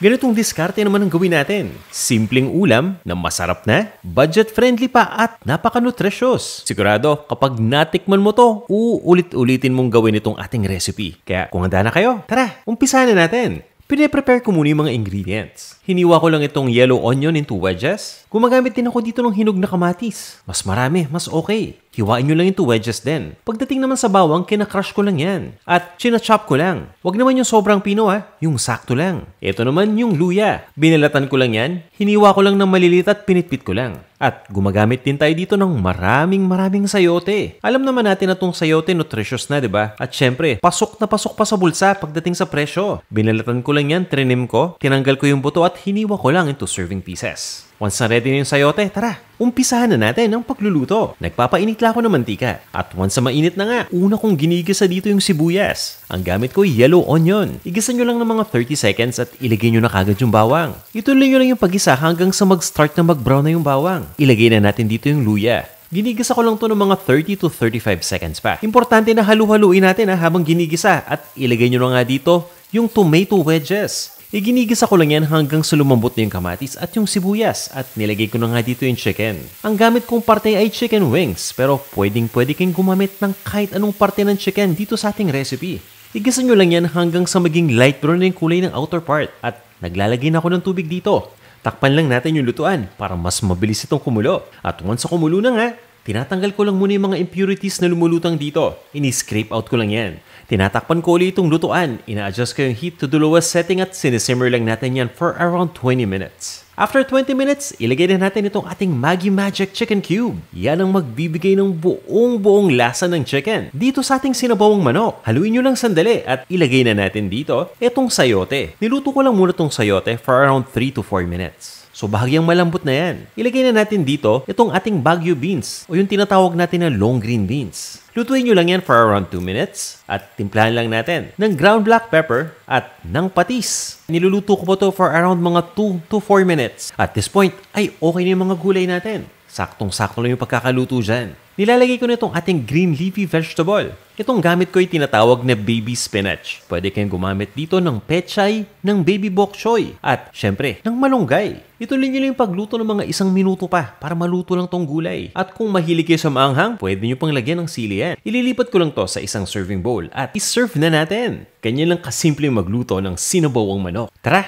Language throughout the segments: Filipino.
Ganitong diskarte naman ang gawin natin. Simpleng ulam na masarap na, budget-friendly pa at napaka-nutritious. Sigurado, kapag natikman mo to, uulit-ulitin mong gawin itong ating recipe. Kaya kung handa na kayo, tara, umpisahan na natin. Pine-prepare ko muna yung mga ingredients. Hiniwa ko lang itong yellow onion into wedges. Gumagamit din ako dito ng hinog na kamatis. Mas marami, mas okay. Hiwain nyo lang into wedges din. Pagdating naman sa bawang, kinakrush ko lang yan. At china-chop ko lang. Huwag naman yung sobrang pino yung sakto lang. Ito naman yung luya. Binalatan ko lang yan. Hiniwa ko lang ng malilit at pinitpit ko lang. At gumagamit din tayo dito ng maraming sayote. Alam naman natin na itong sayote nutritious na, diba? At syempre, pasok na pasok pa sa bulsa pagdating sa presyo. Binalatan ko lang yan, trinim ko, tinanggal ko yung buto at hiniwa ko lang into serving pieces. Once na ready na yung sayote, tara, umpisahan na natin ang pagluluto. Nagpapainit lang ako ng mantika. At once na mainit na nga, una kong ginigisa dito yung sibuyas. Ang gamit ko yellow onion. Igisan nyo lang ng mga 30 seconds at ilagay nyo na kagad yung bawang. Ituloy nyo lang yung pagisa hanggang sa mag-start na mag-brown na yung bawang. Ilagay na natin dito yung luya. Ginigisa ko lang to ng mga 30 to 35 seconds pa. Importante na halu-haluin natin habang ginigisa at ilagay nyo na nga dito yung tomato wedges. Iginigisa ko lang yan hanggang sa lumambot na yung kamatis at yung sibuyas at nilagay ko na nga dito yung chicken. Ang gamit kong parte ay chicken wings pero pwede kayong gumamit ng kahit anong parte ng chicken dito sa ating recipe. Igisa nyo lang yan hanggang sa maging light brown na yung kulay ng outer part at naglalagay na ako ng tubig dito. Takpan lang natin yung lutuan para mas mabilis itong kumulo. At once sa kumulo na nga, tinatanggal ko lang muna yung mga impurities na lumulutang dito. Ini-scrape out ko lang yan. Tinatakpan ko ulit itong lutuan. Ina-adjust ko yung heat to the lowest setting at sinisimmer lang natin yan for around 20 minutes. After 20 minutes, ilagay na natin itong ating Maggi Magic Chicken Cube. Yan ang magbibigay ng buong lasa ng chicken dito sa ating sinabawang manok. Haluin nyo lang sandali at ilagay na natin dito itong sayote. Niluto ko lang muna itong sayote for around 3 to 4 minutes. So bahagyang malambot na yan. Ilagay na natin dito itong ating Baguio beans o yung tinatawag natin na long green beans. Lutuin nyo lang yan for around 2 minutes at timplahan lang natin ng ground black pepper at ng patis. Niluluto ko po to for around mga 2 to 4 minutes. At this point ay okay na yung mga gulay natin. Saktong-sakto lang yung pagkakaluto dyan. Nilalagay ko na itong ating green leafy vegetable. Itong gamit ko ay tinatawag na baby spinach. Pwede kayong gumamit dito ng pechay, ng baby bok choy, at syempre, ng malunggay. Ituloy nyo lang yung pagluto ng mga 1 minuto pa para maluto lang tong gulay. At kung mahilig kayo sa maanghang, pwede nyo pang lagyan ng sili yan. Ililipat ko lang to sa isang serving bowl at iserve na natin. Ganyan lang kasimple magluto ng sinabawang manok. Tara,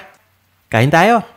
kain tayo!